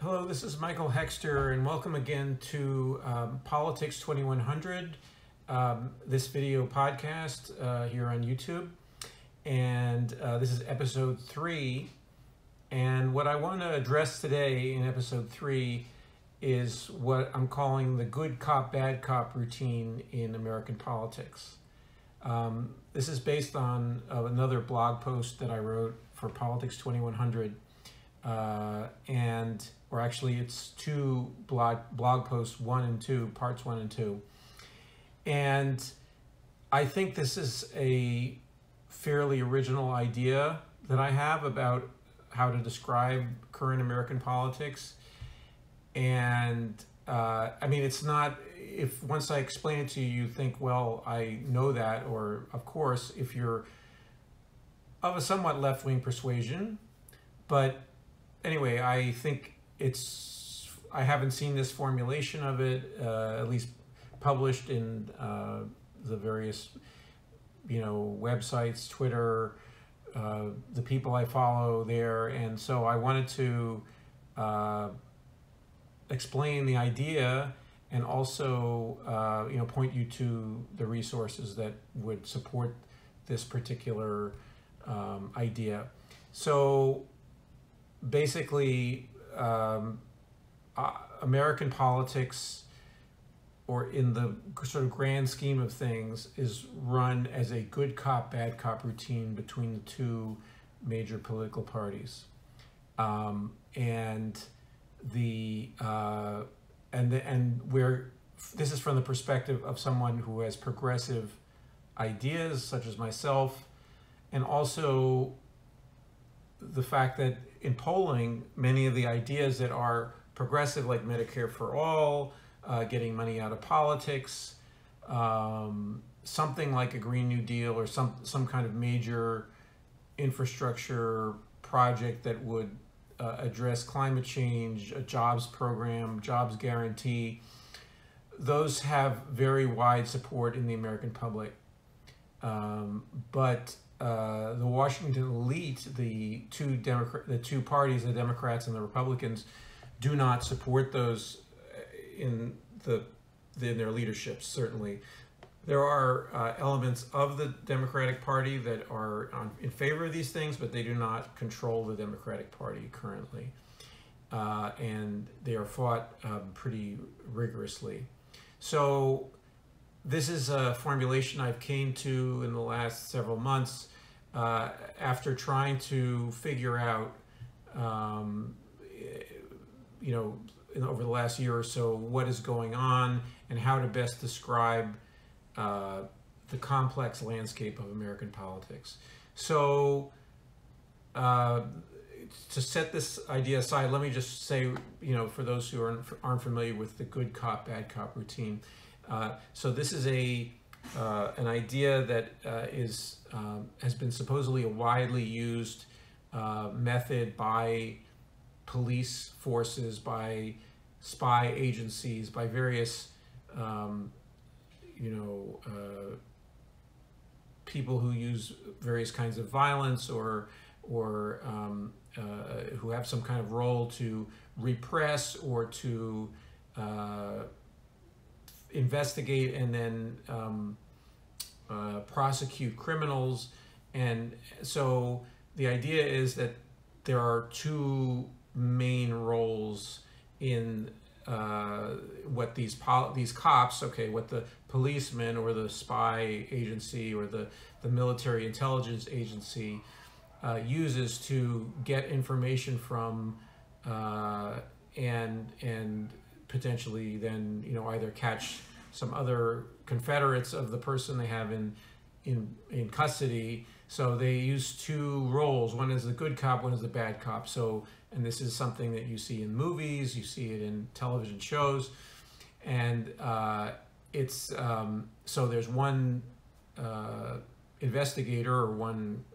Hello, this is Michael Hexter, and welcome again to Politics 2100, this video podcast here on YouTube. And this is episode 3. And what I want to address today in episode 3 is what I'm calling the good cop, bad cop routine in American politics. This is based on another blog post that I wrote for Politics 2100. Or actually it's two blog posts, parts 1 and 2. And I think this is a fairly original idea that I have about how to describe current American politics. And I mean, it's not, if once I explain it to you, you think, well, I know that, or of course, if you're of a somewhat left-wing persuasion. But anyway, I think I haven't seen this formulation of it, at least published in the various, websites, Twitter, the people I follow there. And so I wanted to explain the idea and also, point you to the resources that would support this particular idea. So basically, American politics, or in the sort of grand scheme of things, is run as a good cop, bad cop routine between the two major political parties, and where this is from the perspective of someone who has progressive ideas, such as myself, and also the fact that in polling, many of the ideas that are progressive, like Medicare for all, getting money out of politics, something like a Green New Deal, or some kind of major infrastructure project that would address climate change, a jobs program, jobs guarantee, those have very wide support in the American public. But the Washington elite, the two parties, the Democrats and the Republicans, do not support those in their leaderships. Certainly, there are elements of the Democratic Party that are in favor of these things, but they do not control the Democratic Party currently, and they are fought pretty rigorously. So this is a formulation I've came to in the last several months, after trying to figure out, over the last year or so, what is going on and how to best describe the complex landscape of American politics. So to set this idea aside, let me just say, for those who aren't familiar with the good cop, bad cop routine, so this is an idea that has been supposedly a widely used method by police forces, by spy agencies, by various people who use various kinds of violence, or who have some kind of role to repress or to investigate and then prosecute criminals. And so the idea is that there are two main roles in what these cops, what the policeman or the spy agency or the military intelligence agency uses to get information from and potentially then either catch some other confederates of the person they have in custody. So they use two roles. One is the good cop, one is the bad cop. So, and this is something that you see in movies, you see it in television shows, and so there's one investigator or one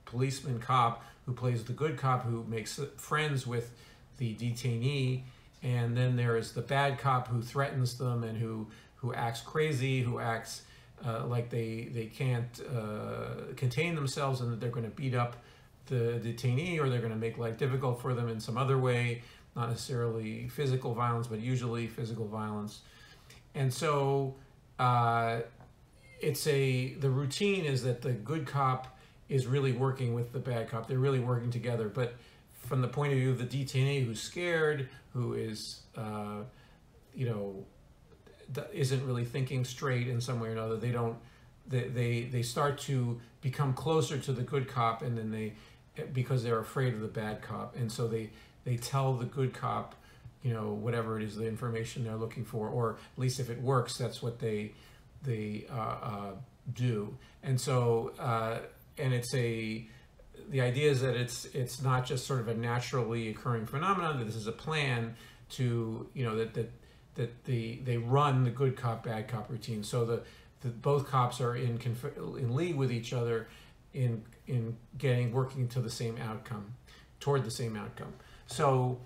policeman cop who plays the good cop, who makes friends with the detainee, and then there is the bad cop who threatens them and who acts crazy, who acts like they can't contain themselves and that they're going to beat up the detainee, or they're going to make life difficult for them in some other way. not necessarily physical violence, but usually physical violence. And so the routine is that the good cop is really working with the bad cop. They're really working together. But from the point of view of the detainee who's scared, who is, isn't really thinking straight in some way or another, they start to become closer to the good cop, and then because they're afraid of the bad cop. And so they tell the good cop, whatever it is, the information they're looking for, or at least if it works, that's what they do. And so, and the idea is that it's not just sort of a naturally occurring phenomenon, that this is a plan to, that they run the good cop, bad cop routine. So both cops are in league with each other in working to the same outcome, toward the same outcome. So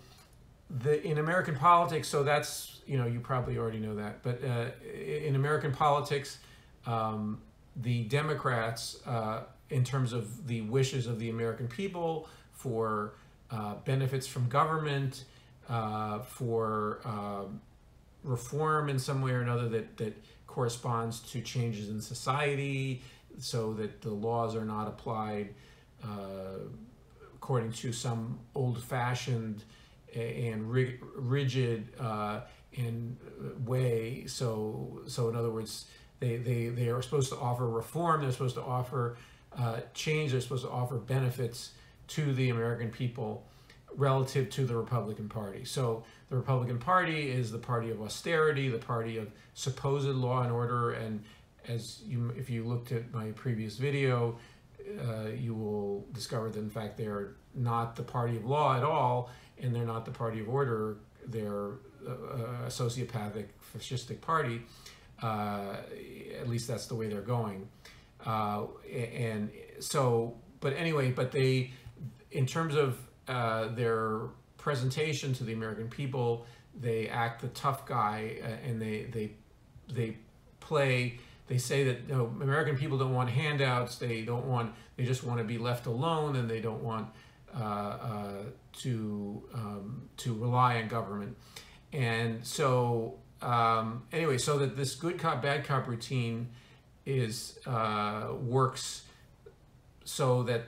in American politics, so that's, you probably already know that, but in American politics, the Democrats, in terms of the wishes of the American people for benefits from government, for reform in some way or another that corresponds to changes in society, so that the laws are not applied according to some old-fashioned and rigid way. So in other words, they are supposed to offer reform. They're supposed to offer change. They're supposed to offer benefits to the American people relative to the Republican Party. So the Republican Party is the party of austerity, the party of supposed law and order. And if you looked at my previous video, you will discover that in fact they're not the party of law at all, and they're not the party of order. They're a sociopathic, fascistic party. At least that's the way they're going. And so, but anyway, they, in terms of their presentation to the American people, they act the tough guy, and they say that American people don't want handouts. They just want to be left alone, and they don't want to rely on government. And so anyway, so that this good cop, bad cop routine works so that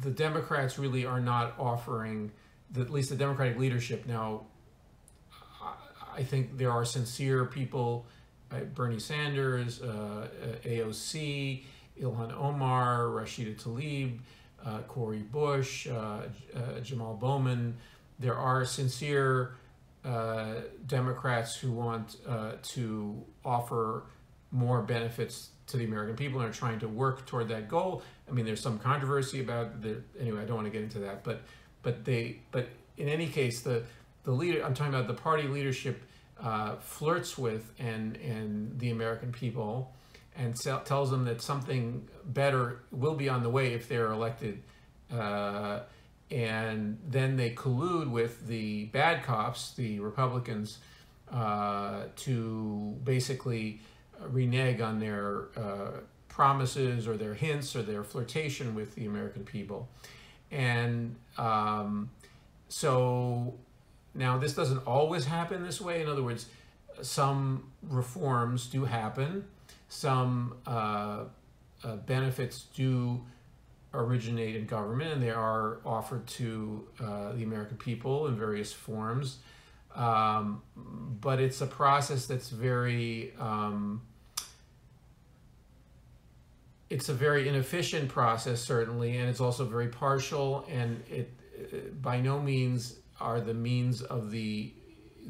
the Democrats really are not offering, at least the Democratic leadership. Now, I think there are sincere people, Bernie Sanders, AOC, Ilhan Omar, Rashida Tlaib, Cori Bush, Jamal Bowman. There are sincere Democrats who want to offer more benefits to the American people and are trying to work toward that goal. I mean, there's some controversy about anyway, I don't want to get into that, but in any case, the leader, I'm talking about the party leadership, flirts with and the American people, and tells them that something better will be on the way if they're elected. And then they collude with the bad cops, the Republicans, to basically renege on their promises or their hints or their flirtation with the American people. And so now this doesn't always happen this way. In other words, some reforms do happen. Some benefits do originate in government, and they are offered to the American people in various forms. But it's a process that's it's a very inefficient process, certainly, and it's also very partial, and it by no means are the means of the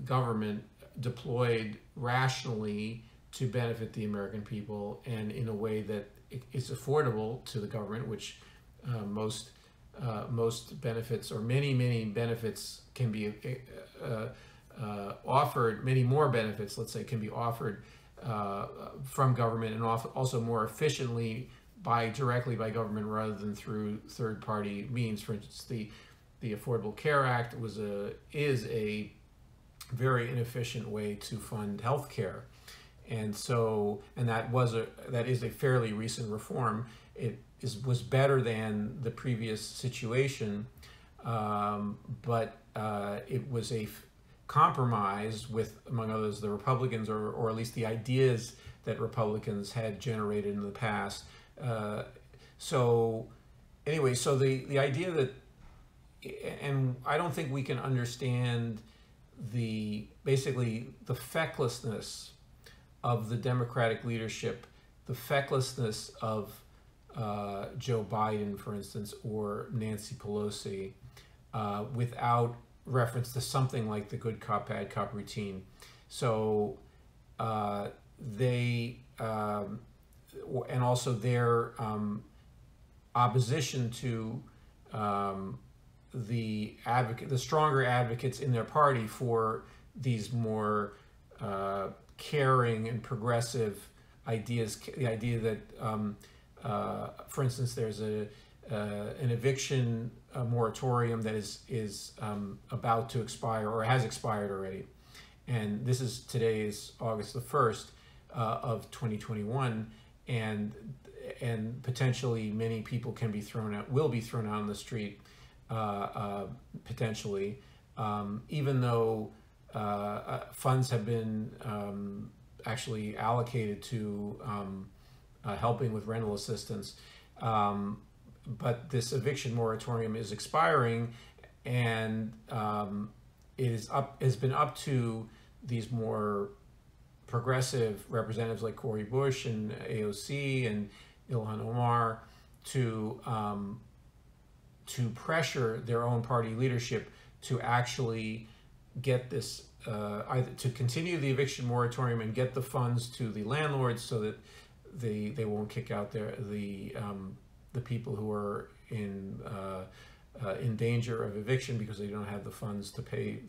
government deployed rationally to benefit the American people and in a way that is affordable to the government, which most benefits, or many benefits, can be offered. Many more benefits, let's say, can be offered from government, and also more efficiently directly by government rather than through third-party means. For instance, the Affordable Care Act is a very inefficient way to fund health care. And so, that is a fairly recent reform. It was better than the previous situation, but it was a compromise with, among others, the Republicans, or at least the ideas that Republicans had generated in the past. So anyway, so the idea that, and I don't think we can understand basically the fecklessness of the Democratic leadership, the fecklessness of Joe Biden, for instance, or Nancy Pelosi, without reference to something like the good cop, bad cop routine. So and also their opposition to the stronger advocates in their party for these more caring and progressive ideas. The idea that, for instance, there's an eviction moratorium that is about to expire or has expired already, and today is August the 1st of 2021, and potentially many people will be thrown out on the street. Potentially, even though funds have been actually allocated to helping with rental assistance, but this eviction moratorium is expiring, and has been up to these more progressive representatives like Cori Bush and AOC and Ilhan Omar to pressure their own party leadership to actually get this, either to continue the eviction moratorium and get the funds to the landlords so that they won't kick out the people who are in danger of eviction because they don't have the funds to pay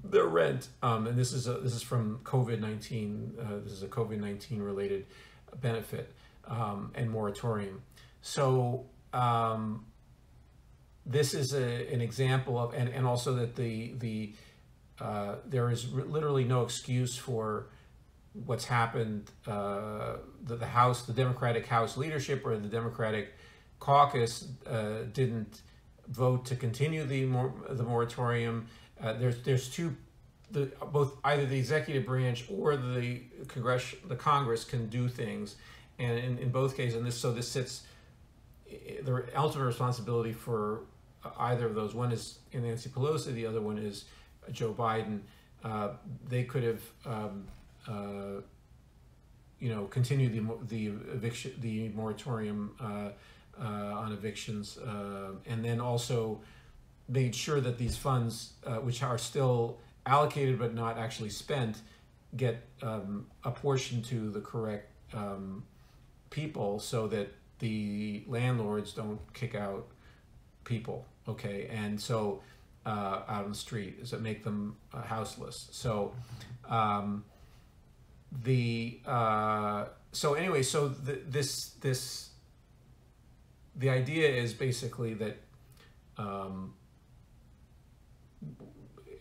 their rent. And this is from COVID-19. This is a COVID-19 related benefit and moratorium. So. This is an example of, and also that there is literally no excuse for what's happened. The Democratic House leadership or the Democratic caucus didn't vote to continue the moratorium. There's both either the executive branch or the Congress can do things, and in both cases, this sits the ultimate responsibility for either of those. One is Nancy Pelosi, the other one is Joe Biden. They could have, continued the moratorium on evictions, and then also made sure that these funds, which are still allocated but not actually spent, get apportioned to the correct people so that the landlords don't kick out people, okay, and so out on the street, is that make them houseless. So the idea is basically that,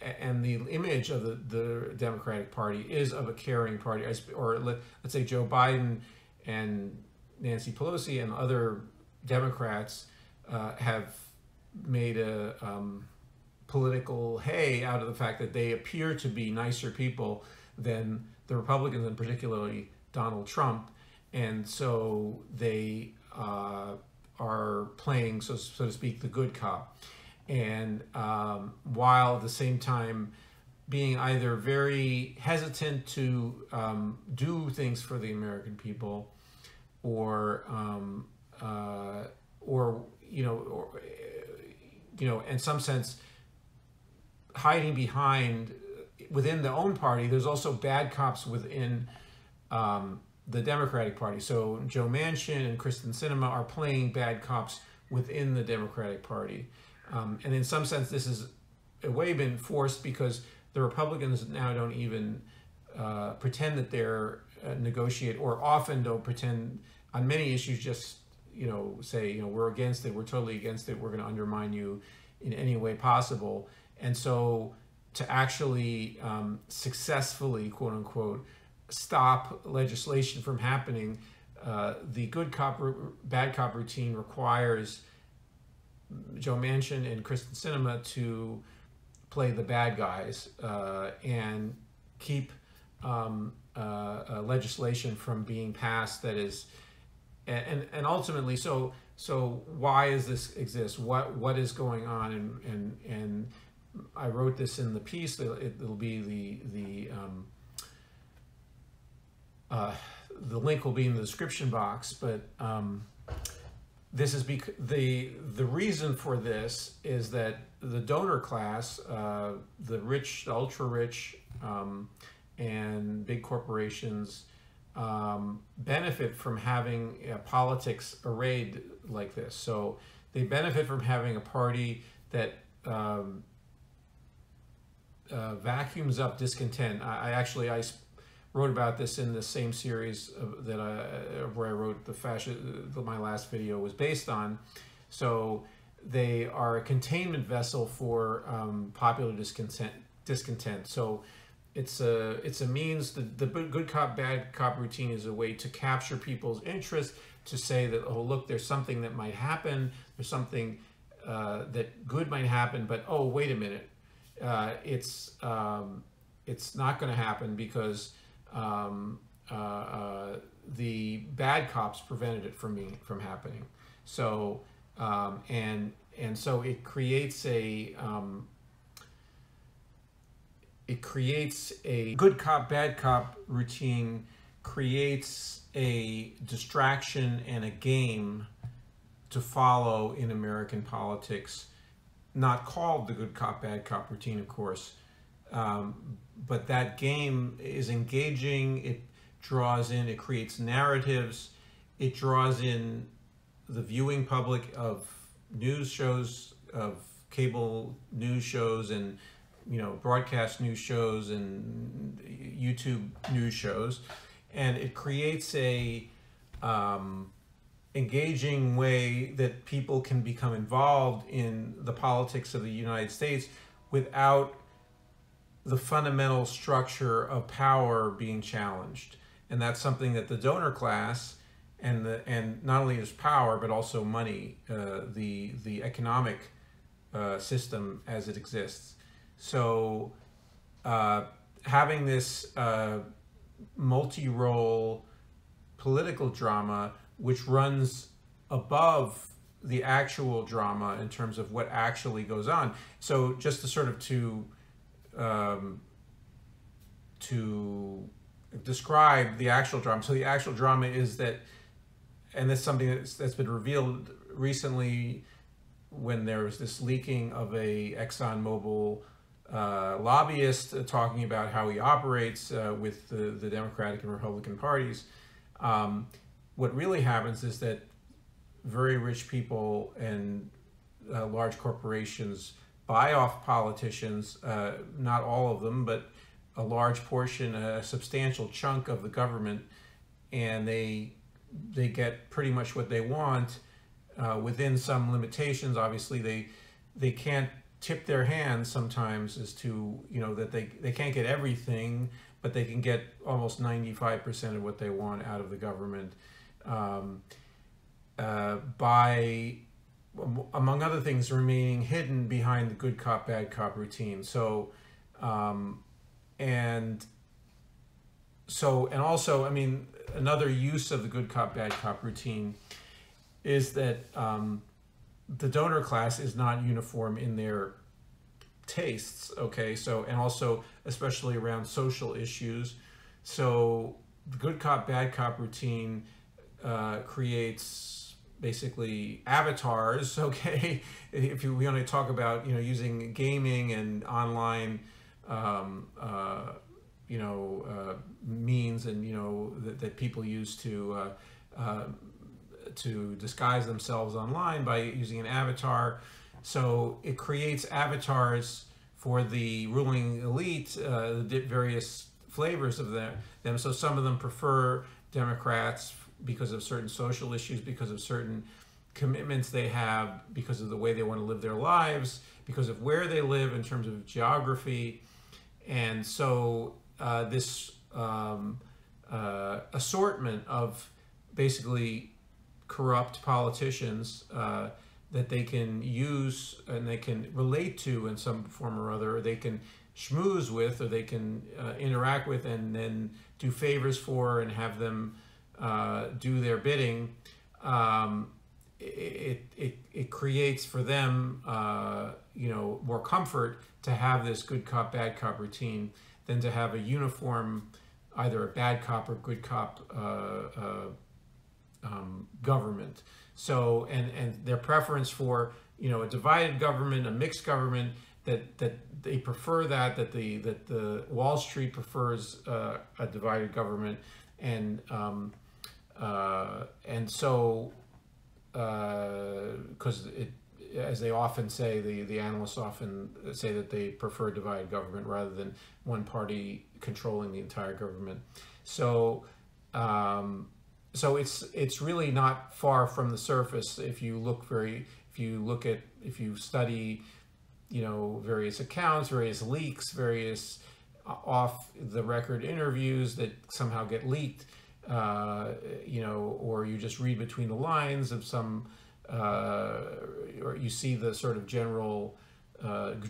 and the image of the Democratic Party is of a caring party, or let's say Joe Biden and Nancy Pelosi and other Democrats have made a political hay out of the fact that they appear to be nicer people than the Republicans, and particularly Donald Trump, and so they are playing, so to speak, the good cop, and while at the same time being either very hesitant to do things for the American people, or in some sense hiding behind within their own party. There's also bad cops within the Democratic Party. So Joe Manchin and Kristen Sinema are playing bad cops within the Democratic Party, and in some sense this has a way been forced because the Republicans now don't even pretend that they're negotiate, or often don't pretend on many issues, just say we're against it, we're totally against it, we're going to undermine you in any way possible. And so to actually successfully, quote unquote, stop legislation from happening, the good cop bad cop routine requires Joe Manchin and Kristen Sinema to play the bad guys and keep legislation from being passed that is, and ultimately, so why does this exist? What is going on? And I wrote this in the piece. It'll be the link will be in the description box, but this is because the reason for this is that the donor class, the rich, the ultra rich, and big corporations benefit from having politics arrayed like this. So they benefit from having a party that vacuums up discontent. I wrote about this in the same series where I wrote my last video was based on. So they are a containment vessel for popular discontent. So it's a means. The good cop bad cop routine is a way to capture people's interest, to say that, oh look, there's something that might happen, there's something that good might happen, but oh wait a minute, it's not going to happen because the bad cops prevented it from happening. So and so it creates a good cop bad cop routine, creates a distraction and a game to follow in American politics, not called the good cop bad cop routine, of course. But that game is engaging, it draws in, it creates narratives, it draws in the viewing public of news shows, of cable news shows, and broadcast news shows and YouTube news shows, and it creates a engaging way that people can become involved in the politics of the United States without the fundamental structure of power being challenged. And that's something that the donor class and not only is power but also money, the economic system as it exists. So having this multi-role political drama which runs above the actual drama in terms of what actually goes on. So just to sort of to describe the actual drama. So the actual drama is that, and that's something that's been revealed recently when there was this leaking of a ExxonMobil lobbyist talking about how he operates with the Democratic and Republican parties. What really happens is that very rich people and large corporations buy off politicians, not all of them, but a large portion, a substantial chunk of the government, and they get pretty much what they want within some limitations. Obviously, they can't tip their hands sometimes as to, that they can't get everything, but they can get almost 95% of what they want out of the government by, among other things, remaining hidden behind the good cop, bad cop routine. So, and also, I mean, another use of the good cop, bad cop routine is that the donor class is not uniform in their tastes, okay? So, and also, especially around social issues. So the good cop, bad cop routine creates basically avatars, okay? If we only talk about, using gaming and online, means and, that people use to disguise themselves online by using an avatar. So it creates avatars for the ruling elite, the various flavors of them. So some of them prefer Democrats because of certain social issues, because of certain commitments they have, because of the way they want to live their lives, because of where they live in terms of geography. And so this assortment of basically corrupt politicians that they can use and they can relate to in some form or other, or they can schmooze with, or they can interact with, and then do favors for and have them do their bidding, it creates for them more comfort to have this good cop bad cop routine than to have a uniform, either a bad cop or good cop government. So and their preference for a divided government, a mixed government, that they prefer that the Wall Street prefers a divided government, and so because as they often say, the analysts often say that they prefer divided government rather than one party controlling the entire government. So so it's really not far from the surface if you study various accounts, various leaks, various off the record interviews that somehow get leaked, or you just read between the lines of some, or you see the sort of general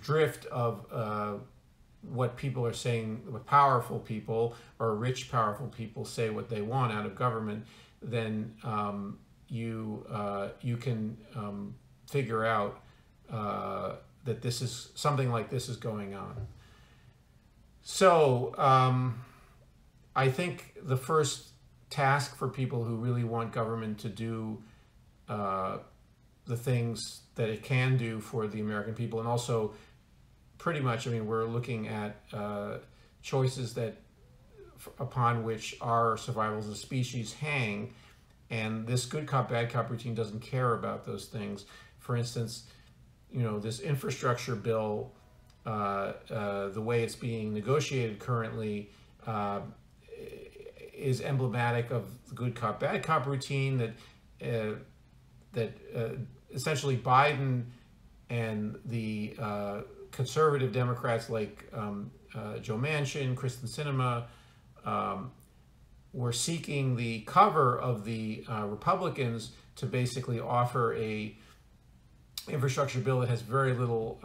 drift of what people are saying, what powerful people or rich powerful people say what they want out of government, then you can figure out that this is something like this is going on. So I think the first task for people who really want government to do the things that it can do for the American people, and also pretty much, we're looking at choices that upon which our survival as a species hang, and this good cop bad cop routine doesn't care about those things. For instance, this infrastructure bill, the way it's being negotiated currently, is emblematic of the good cop bad cop routine, that essentially Biden and the conservative Democrats like Joe Manchin, Kristen Sinema, were seeking the cover of the Republicans to basically offer a infrastructure bill that has very little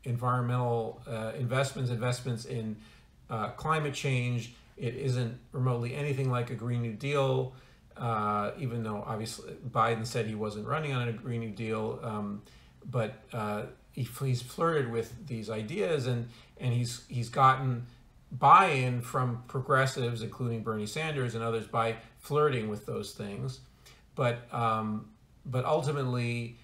environmental investments in climate change. It isn't remotely anything like a Green New Deal, even though obviously Biden said he wasn't running on a Green New Deal, but he's flirted with these ideas, and he's gotten buy-in from progressives, including Bernie Sanders and others, by flirting with those things. But ultimately,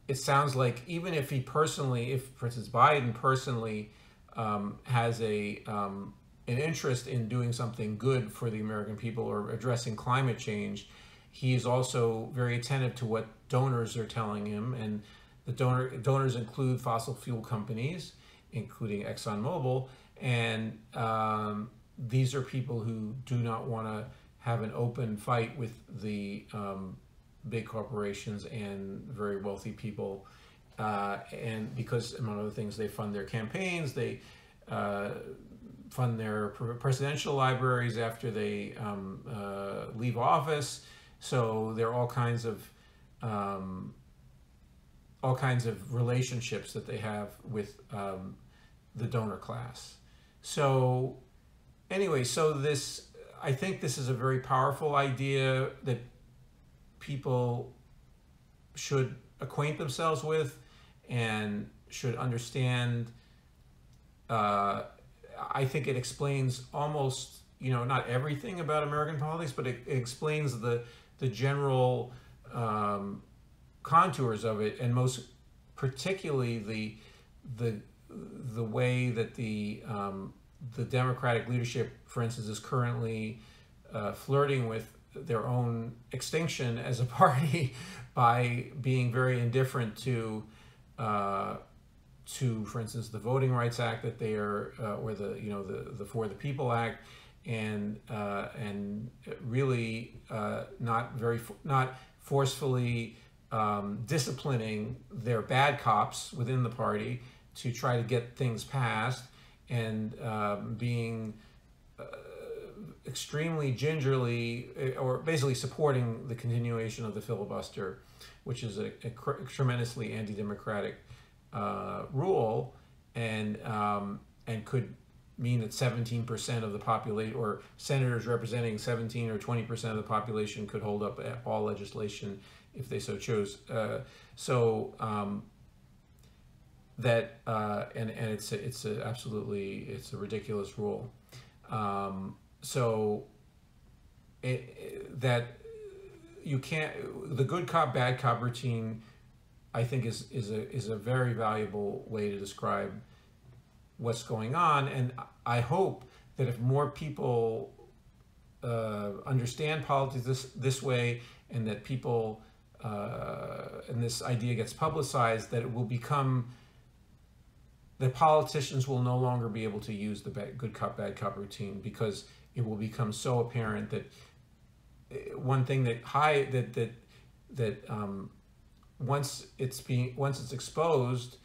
it sounds like even if for instance, Biden personally has an interest in doing something good for the American people or addressing climate change, he is also very attentive to what donors are telling him, and the donors include fossil fuel companies, including ExxonMobil, and these are people who do not want to have an open fight with the big corporations and very wealthy people, and because, among other things, they fund their campaigns, they fund their presidential libraries after they leave office. So there are all kinds of relationships that they have with the donor class. So anyway, I think this is a very powerful idea that people should acquaint themselves with and should understand. I think it explains almost, not everything about American politics, but it explains the general contours of it, and most particularly the way that the Democratic leadership, for instance, is currently flirting with their own extinction as a party by being very indifferent to, for instance, the Voting Rights Act that they are, or the For the People Act, and really not forcefully disciplining their bad cops within the party to try to get things passed, and being extremely gingerly, or basically supporting the continuation of the filibuster, which is a tremendously anti-democratic rule, and could mean that 17% of the population, or senators representing 17 or 20% of the population, could hold up all legislation if they so chose. And it's absolutely a ridiculous rule. That you can't, the good cop bad cop routine, I think is a very valuable way to describe what's going on, and I hope that if more people understand politics this way, and that people and this idea gets publicized, that it will become, that politicians will no longer be able to use the good cop bad cop routine, because it will become so apparent that one thing once it's exposed,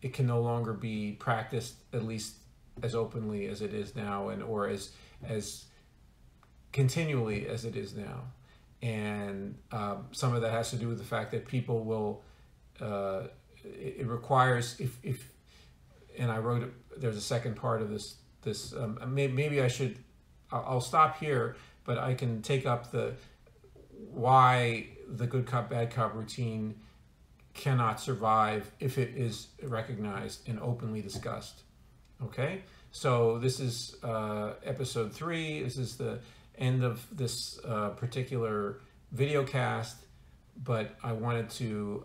it can no longer be practiced, at least as openly as it is now, or as continually as it is now. And some of that has to do with the fact that people will, it requires, if and I wrote, there's a second part of this, maybe I'll stop here, but I can take up why the good cop bad cop routine cannot survive if it is recognized and openly discussed. Okay, so this is episode 3. This is the end of this particular video cast, but I wanted to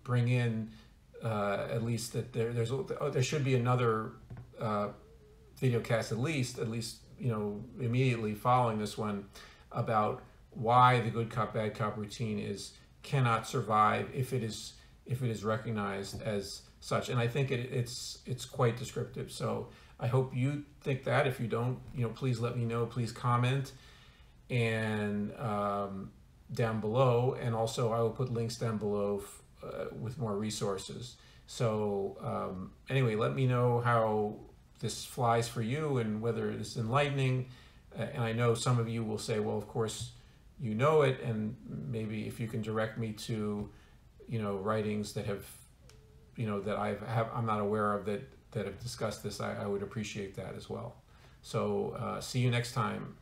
bring in at least that there should be another video cast at least immediately following this one, about why the good cop bad cop routine cannot survive if it is recognized as such. And I think it's quite descriptive. So I hope you think that. If you don't, please let me know. Please comment and down below, and also I will put links down below with more resources. So anyway, let me know how this flies for you and whether it's enlightening. And I know some of you will say, well, of course you know it, and maybe if you can direct me to writings that have that I'm not aware of that have discussed this, I would appreciate that as well. So see you next time.